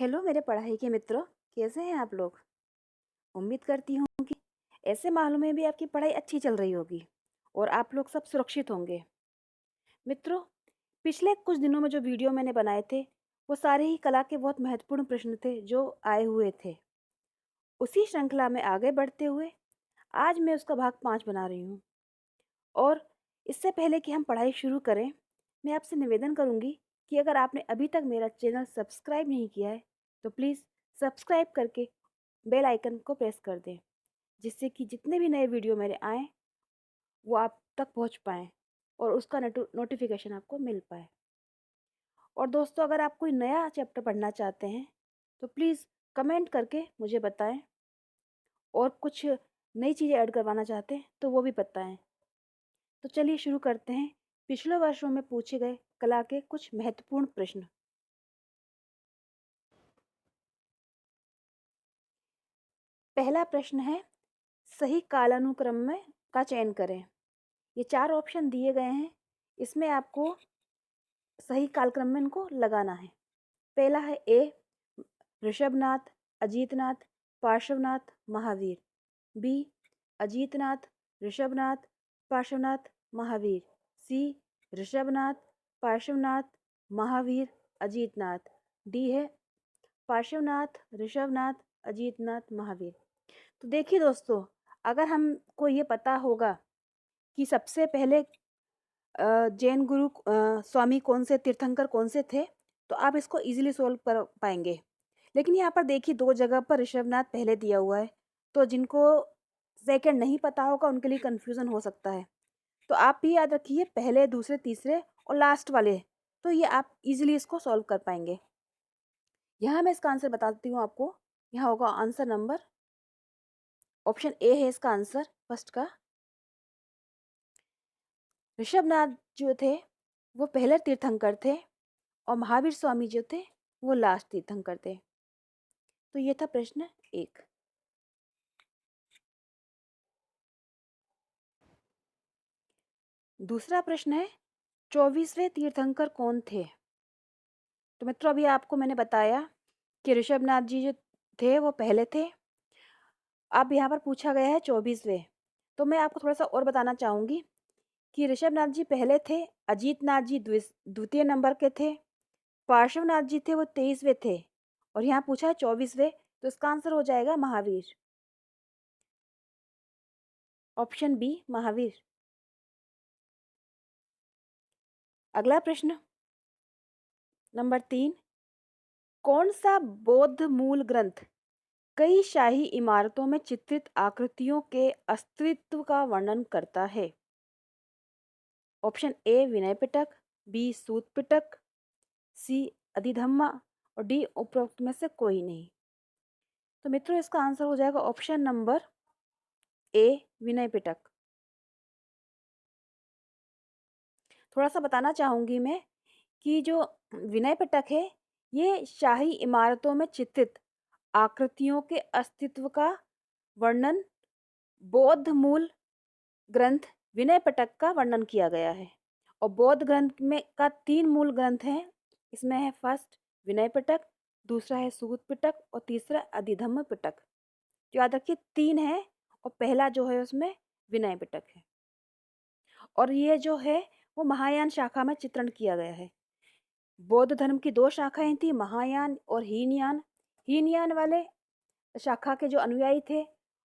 Hello मेरे पढ़ाई के मित्रों, कैसे हैं आप लोग। उम्मीद करती हूँ कि ऐसे माहौल में भी आपकी पढ़ाई अच्छी चल रही होगी और आप लोग सब सुरक्षित होंगे। मित्रों, पिछले कुछ दिनों में जो वीडियो मैंने बनाए थे वो सारे ही कला के बहुत महत्वपूर्ण प्रश्न थे जो आए हुए थे। उसी श्रृंखला में आगे बढ़ते हुए आज मैं उसका भाग 5 बना रही हूँ। और इससे पहले कि हम पढ़ाई शुरू करें, मैं आपसे निवेदन करूँगी कि अगर आपने अभी तक मेरा चैनल सब्सक्राइब नहीं किया है तो प्लीज़ सब्सक्राइब करके बेल आइकन को प्रेस कर दें, जिससे कि जितने भी नए वीडियो मेरे आएँ वो आप तक पहुंच पाएँ और उसका नोटिफिकेशन आपको मिल पाए। और दोस्तों, अगर आप कोई नया चैप्टर पढ़ना चाहते हैं तो प्लीज़ कमेंट करके मुझे बताएं, और कुछ नई चीज़ें ऐड करवाना चाहते हैं तो वो भी बताएं। तो चलिए शुरू करते हैं पिछले वर्षों में पूछे गए कला के कुछ महत्वपूर्ण प्रश्न। पहला प्रश्न है, सही कालानुक्रम में का चयन करें। ये 4 ऑप्शन दिए गए हैं, इसमें आपको सही कालक्रम में इनको लगाना है। पहला है ए ऋषभनाथ, अजीतनाथ, पार्श्वनाथ, महावीर। बी अजीतनाथ, ऋषभनाथ, पार्श्वनाथ, महावीर। सी ऋषभनाथ, पार्श्वनाथ, महावीर, अजीतनाथ। डी है पार्श्वनाथ, ऋषभनाथ, अजीतनाथ, महावीर। तो देखिए दोस्तों, अगर हमको ये पता होगा कि सबसे पहले जैन गुरु स्वामी कौन से, तीर्थंकर कौन से थे, तो आप इसको इजीली सोल्व कर पाएंगे। लेकिन यहाँ पर देखिए 2 जगह पर ऋषभनाथ पहले दिया हुआ है, तो जिनको सेकंड नहीं पता होगा उनके लिए कंफ्यूजन हो सकता है। तो आप भी याद रखिए पहले, दूसरे, तीसरे और लास्ट वाले, तो ये आप इजीली इसको सॉल्व कर पाएंगे। यहाँ मैं इसका आंसर बताती हूँ आपको। यहाँ होगा आंसर नंबर, ऑप्शन ए है इसका आंसर फर्स्ट का। ऋषभनाथ जो थे वो पहले तीर्थंकर थे और महावीर स्वामी जो थे वो लास्ट तीर्थंकर थे। तो ये था प्रश्न 1। दूसरा प्रश्न है, 24वें तीर्थंकर कौन थे। तो मित्रों, अभी आपको मैंने बताया कि ऋषभनाथ जी जो थे वो पहले थे। अब यहाँ पर पूछा गया है 24वें, तो मैं आपको थोड़ा सा और बताना चाहूँगी कि ऋषभनाथ जी पहले थे, अजीतनाथ जी द्वितीय नंबर के थे, पार्श्वनाथ जी थे वो 23वें थे, और यहाँ पूछा है 24वें, तो इसका आंसर हो जाएगा महावीर, ऑप्शन बी महावीर। अगला प्रश्न नंबर 3, कौन सा बौद्ध मूल ग्रंथ कई शाही इमारतों में चित्रित आकृतियों के अस्तित्व का वर्णन करता है। Option A Vinaya Pitaka, B सूत पिटक, सी अधिधम्मा, और डी उपरोक्त में से कोई नहीं। तो मित्रों, इसका आंसर हो जाएगा option number A Vinaya Pitaka. थोड़ा सा बताना चाहूंगी मैं कि जो विनय पिटक है ये शाही इमारतों में चित्रित आकृतियों के अस्तित्व का वर्णन बौद्ध मूल ग्रंथ विनय पिटक का वर्णन किया गया है। और बौद्ध ग्रंथ में का 3 मूल ग्रंथ हैं। इसमें है फर्स्ट विनय पिटक, दूसरा है सूत पिटक और तीसरा अधिधम्म पिटक। तो याद रखिए 3 है और पहला जो है उसमें विनय पिटक है। और ये जो है वो महायान शाखा में चित्रण किया गया है। बौद्ध धर्म की 2 शाखाएं थी, महायान और हीनयान। हीनयान वाले शाखा के जो अनुयायी थे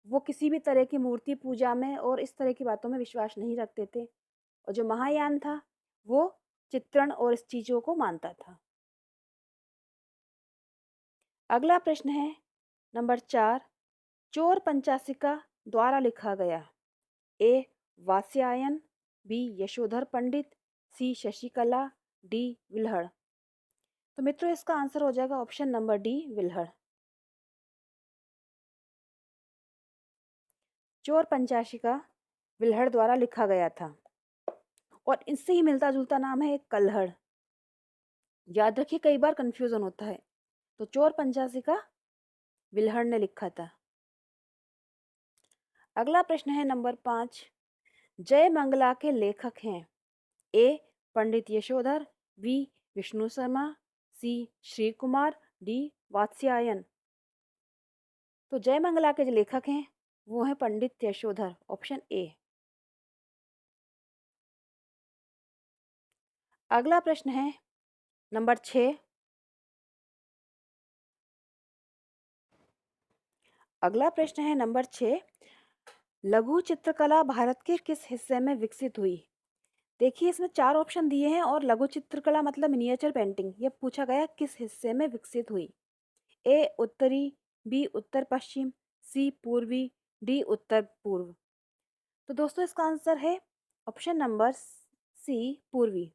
वो किसी भी तरह की मूर्ति पूजा में और इस तरह की बातों में विश्वास नहीं रखते थे, और जो महायान था वो चित्रण और इस चीजों को मानता था। अगला प्रश्न है नंबर 4, चोर पंचासिका द्वारा लिखा गया। ए वात्स्यायन, बी यशोधर पंडित, सी शशिकला, डी विल्हड़। तो मित्रों, इसका आंसर हो जाएगा ऑप्शन नंबर डी विल्हड़। चोर पंचाशिका विल्हड़ द्वारा लिखा गया था, और इससे ही मिलता जुलता नाम है एक कल्हड़। याद रखिए कई बार कंफ्यूजन होता है। तो चोर पंचाशिका विल्हड़ ने लिखा था। अगला प्रश्न है नंबर 5, जय मंगला के लेखक हैं। ए पंडित यशोधर, बी विष्णु शर्मा, सी श्री कुमार, डी वात्स्यायन। तो जयमंगला के जो लेखक हैं वो हैं पंडित यशोधर, ऑप्शन ए। अगला प्रश्न है नंबर 6। अगला प्रश्न है नंबर 6। लघु चित्रकला भारत के किस हिस्से में विकसित हुई? देखिए इसमें 4 ऑप्शन दिए हैं और लघु चित्रकला मतलब मिनिएचर पेंटिंग, ये पूछा गया किस हिस्से में विकसित हुई। ए उत्तरी, बी उत्तर पश्चिम, सी पूर्वी, डी उत्तर पूर्व। तो दोस्तों इसका आंसर है ऑप्शन नंबर सी पूर्वी।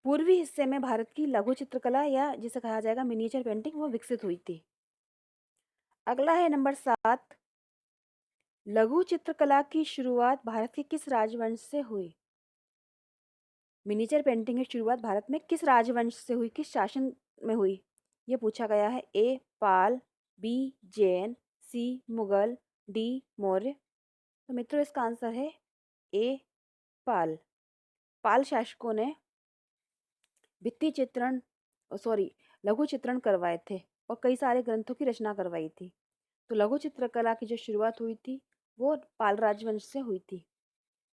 पूर्वी हिस्से में भारत की लघु चित्रकला या जिसे कहा जाएगा मिनिएचर पेंटिंग वो विकसित हुई थी। अगला है नंबर 7। लघु चित्रकला की शुरुआत भारत के किस राजवंश से हुई? मिनिएचर पेंटिंग की शुरुआत भारत में किस राजवंश से हुई, किस शासन में हुई, ये पूछा गया है। ए पाल, बी जैन, सी मुगल, डी मौर्य। तो मित्रों इसका आंसर है ए पाल। पाल शासकों ने भित्ति चित्रण लघु चित्रण करवाए थे और कई सारे ग्रंथों की रचना करवाई थी। तो लघु चित्रकला की जो शुरुआत हुई थी वो पाल राजवंश से हुई थी,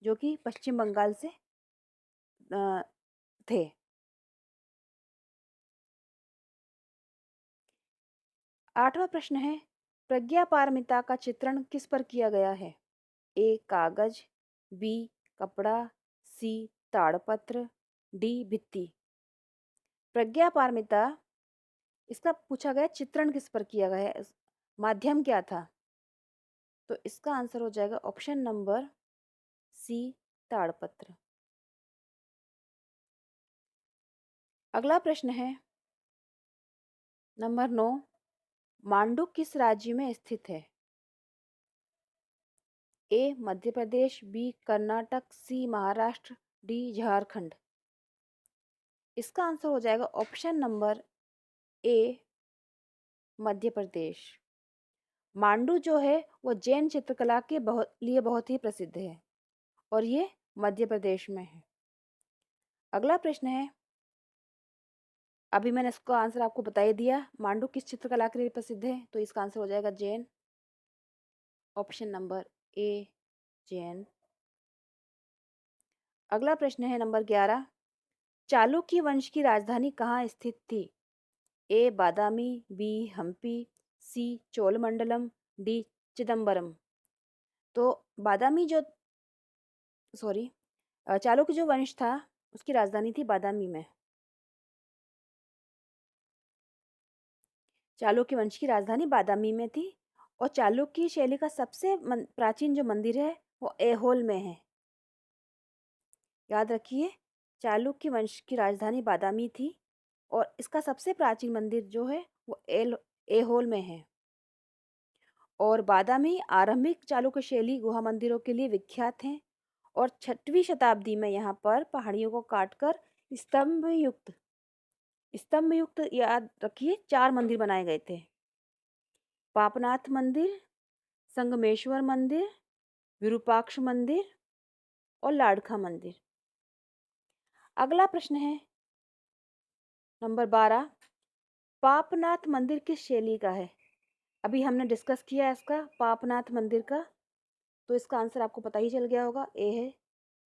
जो कि पश्चिम बंगाल से थे। आठवां प्रश्न है प्रज्ञा पारमिता का चित्रण किस पर किया गया है? ए कागज, बी कपड़ा, सी ताड़पत्र, डी भित्ति। प्रज्ञा पारमिता इसका पूछा गया चित्रण किस पर किया गया है, माध्यम क्या था? तो इसका आंसर हो जाएगा ऑप्शन नंबर सी ताड़पत्र। अगला प्रश्न है नंबर 9। मांडू किस राज्य में स्थित है? ए मध्य प्रदेश, बी कर्नाटक, सी महाराष्ट्र, डी झारखंड। इसका आंसर हो जाएगा option number A Madhya Pradesh. Mandu जो है वो जैन चित्रकला के लिए बहुत ही प्रसिद्ध है और ये मध्य प्रदेश में है। अगला प्रश्न है, अभी मैंने इसका आंसर आपको बता ही दिया, मांडू किस चित्रकला के लिए प्रसिद्ध है, तो इसका आंसर हो जाएगा Jain, option number A Jain. अगला प्रश्न है नंबर 11। चालुक्य वंश की राजधानी कहाँ स्थित थी? ए बादामी, बी हम्पी, सी चोलमंडलम, डी चिदम्बरम। तो बादामी जो चालुक्य जो वंश था उसकी राजधानी थी बादामी में। चालुक्य वंश की राजधानी बादामी में थी और चालुक्य शैली का सबसे प्राचीन जो मंदिर है वो ऐहोल में है। याद रखिए चालुक्य वंश की राजधानी बादामी थी और इसका सबसे प्राचीन मंदिर जो है वो ऐहोल में है। और बादामी आरंभिक चालुक्य शैली गुहा मंदिरों के लिए विख्यात हैं और 6वीं शताब्दी में यहाँ पर पहाड़ियों को काटकर स्तंभ युक्त याद रखिए 4 मंदिर बनाए गए थे। पापनाथ मंदिर, संगमेश्वर मंदिर, विरूपाक्ष मंदिर और लाड़का मंदिर। अगला प्रश्न है नंबर 12। पापनाथ मंदिर किस शैली का है? अभी हमने डिस्कस किया है इसका पापनाथ मंदिर का, तो इसका आंसर आपको पता ही चल गया होगा, ए है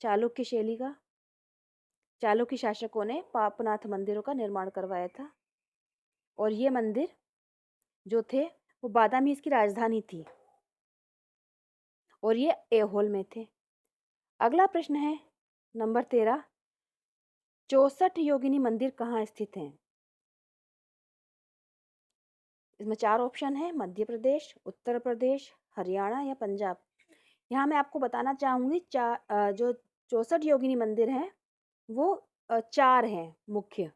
चालुक्य शैली का। चालुक्य शासकों ने पापनाथ मंदिरों का निर्माण करवाया था और ये मंदिर जो थे वो बादामी इसकी राजधानी थी और ये ऐहोल में थे। अगला प्रश्न है नंबर 13। 64 योगिनी मंदिर कहाँ स्थित हैं? इसमें 4 ऑप्शन है, मध्य प्रदेश, उत्तर प्रदेश, हरियाणा या पंजाब। यहाँ मैं आपको बताना चाहूँगी जो 64 योगिनी मंदिर हैं वो 4 हैं मुख्य,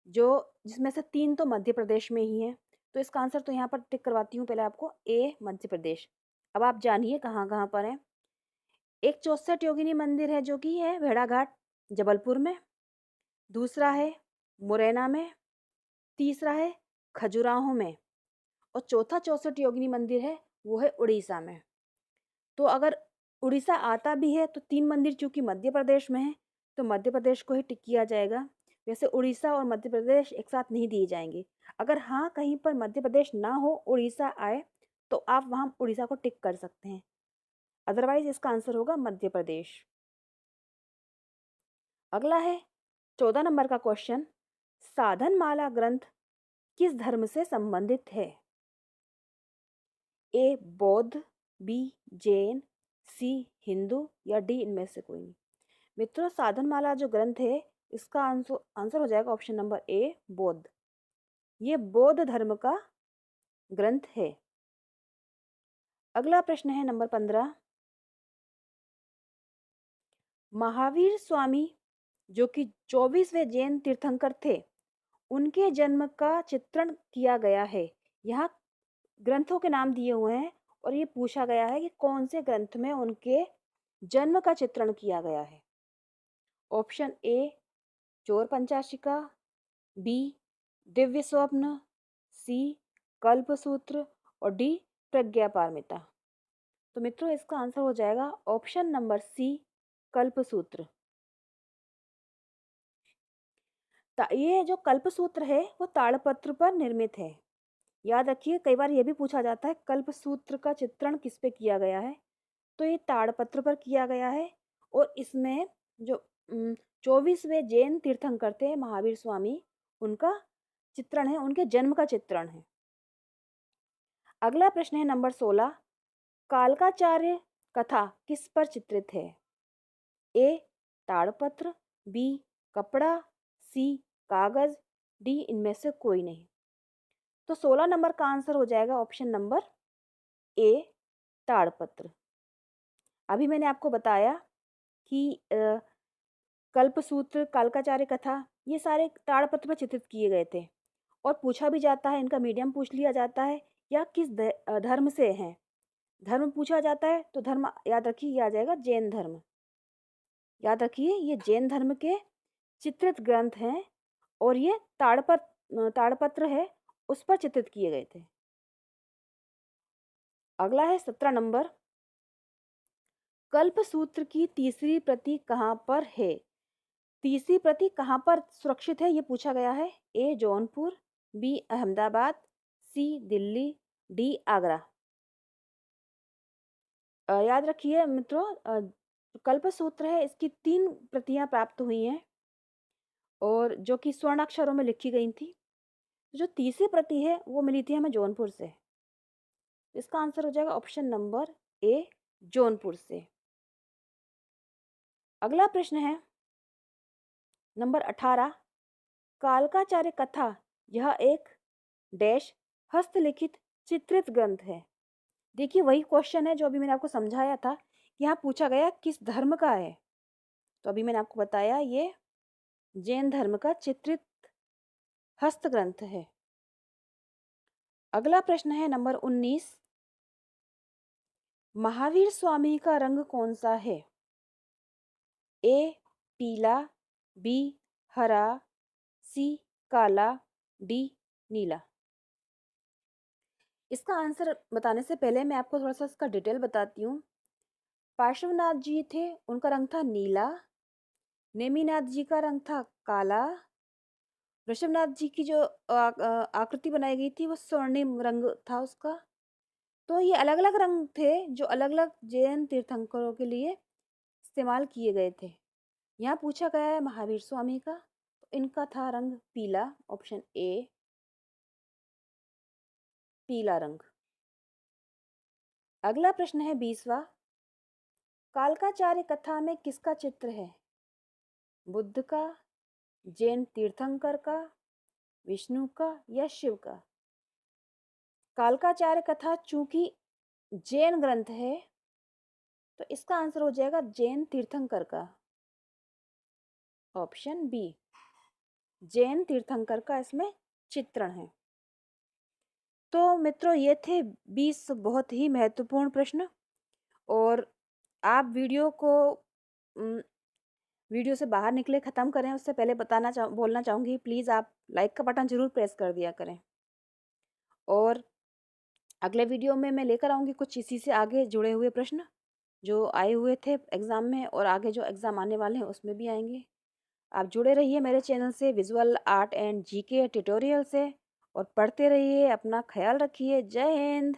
जो जिसमें से 3 तो मध्य प्रदेश में ही है। तो इसका आंसर तो यहाँ पर टिक करवाती हूँ पहले आपको, ए मध्य प्रदेश। अब आप जानिए कहाँ कहाँ पर है। एक 64 योगिनी मंदिर है जो कि है भेड़ाघाट जबलपुर में, दूसरा है मुरैना में, तीसरा है खजुराहो में और चौथा 64 योगिनी मंदिर है वो है उड़ीसा में। तो अगर उड़ीसा आता भी है तो 3 मंदिर चूंकि मध्य प्रदेश में है तो मध्य प्रदेश को ही टिक किया जाएगा। वैसे उड़ीसा और मध्य प्रदेश एक साथ नहीं दिए जाएंगे। अगर हाँ कहीं पर मध्य प्रदेश ना हो, उड़ीसा आए, तो आप वहाँ उड़ीसा को टिक कर सकते हैं, अदरवाइज इसका आंसर होगा मध्य प्रदेश। अगला है 14 नंबर का क्वेश्चन, साधनमाला ग्रंथ किस धर्म से संबंधित है? ए बौद्ध, बी जैन, सी हिंदू या डी इनमें से कोई नहीं। मित्रों, साधनमाला जो ग्रंथ है इसका आंसर हो जाएगा ऑप्शन नंबर ए बौद्ध। ये बौद्ध धर्म का ग्रंथ है। अगला प्रश्न है नंबर 15, महावीर स्वामी जो कि 24वें जैन तीर्थंकर थे, उनके जन्म का चित्रण किया गया है। यहाँ ग्रंथों के नाम दिए हुए हैं और ये पूछा गया है कि कौन से ग्रंथ में उनके जन्म का चित्रण किया गया है। ऑप्शन ए चोर पंचाशिका, बी दिव्य स्वप्न, सी कल्पसूत्र और डी प्रज्ञा पारमिता। तो मित्रों, इसका आंसर हो जाएगा ऑप्शन नंबर सी कल्पसूत्र। ये जो कल्पसूत्र है वो ताड़पत्र पर निर्मित है। याद रखिए, कई बार ये भी पूछा जाता है कल्पसूत्र का चित्रण किस पे किया गया है, तो ये ताड़पत्र पर किया गया है। और इसमें जो 24वें जैन तीर्थंकर थे महावीर स्वामी, उनका चित्रण है, उनके जन्म का चित्रण है। अगला प्रश्न है नंबर 16, कालकाचार्य कथा किस पर चित्रित है? ए ताड़पत्र, बी कपड़ा, सी कागज, डी इनमें से कोई नहीं। तो 16 नंबर का आंसर हो जाएगा ऑप्शन नंबर ए ताड़पत्र। अभी मैंने आपको बताया कि कल्पसूत्र, कालकाचार्य कथा, ये सारे ताड़पत्र पर चित्रित किए गए थे। और पूछा भी जाता है, इनका मीडियम पूछ लिया जाता है या किस धर्म से हैं। धर्म पूछा जाता है तो धर्म याद रखिए, ये आ जाएगा जैन धर्म। याद रखिए, ये जैन धर्म के चित्रित ग्रंथ हैं और ये ताड़पत्र है, उस पर चित्रित किए गए थे। अगला है 17 नंबर, कल्पसूत्र की तीसरी प्रति कहाँ पर है? तीसरी प्रति कहाँ पर सुरक्षित है ये पूछा गया है। ए जौनपुर, बी अहमदाबाद, सी दिल्ली, डी आगरा। याद रखिए मित्रों, कल्पसूत्र है इसकी 3 प्रतियां प्राप्त हुई हैं और जो कि स्वर्ण अक्षरों में लिखी गई थी। जो तीसरी प्रति है वो मिली थी हमें जौनपुर से। इसका आंसर हो जाएगा ऑप्शन नंबर ए जौनपुर से। अगला प्रश्न है नंबर 18, कालकाचार्य कथा यह एक डैश हस्तलिखित चित्रित ग्रंथ है। देखिए, वही क्वेश्चन है जो अभी मैंने आपको समझाया था कि यहाँ पूछा गया किस धर्म का है। तो अभी मैंने आपको बताया ये जैन धर्म का चित्रित हस्त ग्रंथ है। अगला प्रश्न है नंबर 19, महावीर स्वामी का रंग कौन सा है? ए पीला, बी हरा, सी काला, डी नीला। इसका आंसर बताने से पहले मैं आपको थोड़ा सा इसका डिटेल बताती हूँ। पार्श्वनाथ जी थे, उनका रंग था नीला। नेमिनाथ जी का रंग था काला। ऋषभनाथ जी की जो आकृति बनाई गई थी वो स्वर्णिम रंग था उसका। तो ये अलग अलग रंग थे जो अलग अलग जैन तीर्थंकरों के लिए इस्तेमाल किए गए थे। यहाँ पूछा गया है महावीर स्वामी का, तो इनका था रंग पीला, ऑप्शन ए पीला रंग। अगला प्रश्न है 20वां, कालकाचार्य कथा में किसका चित्र है? बुद्ध का, जैन तीर्थंकर का, विष्णु का या शिव का? कालकाचार्य कथा चूंकि जैन ग्रंथ है तो इसका आंसर हो जाएगा जैन तीर्थंकर का, ऑप्शन बी जैन तीर्थंकर का इसमें चित्रण है। तो मित्रों, ये थे 20 बहुत ही महत्वपूर्ण प्रश्न। और आप वीडियो से बाहर निकले ख़त्म करें उससे पहले बोलना चाहूँगी, प्लीज़ आप लाइक का बटन ज़रूर प्रेस कर दिया करें। और अगले वीडियो में मैं लेकर आऊँगी कुछ इसी से आगे जुड़े हुए प्रश्न जो आए हुए थे एग्ज़ाम में और आगे जो एग्ज़ाम आने वाले हैं उसमें भी आएंगे। आप जुड़े रहिए मेरे चैनल से, visual art and GK tutorial से, और पढ़ते रहिए। अपना ख्याल रखिए। जय हिंद।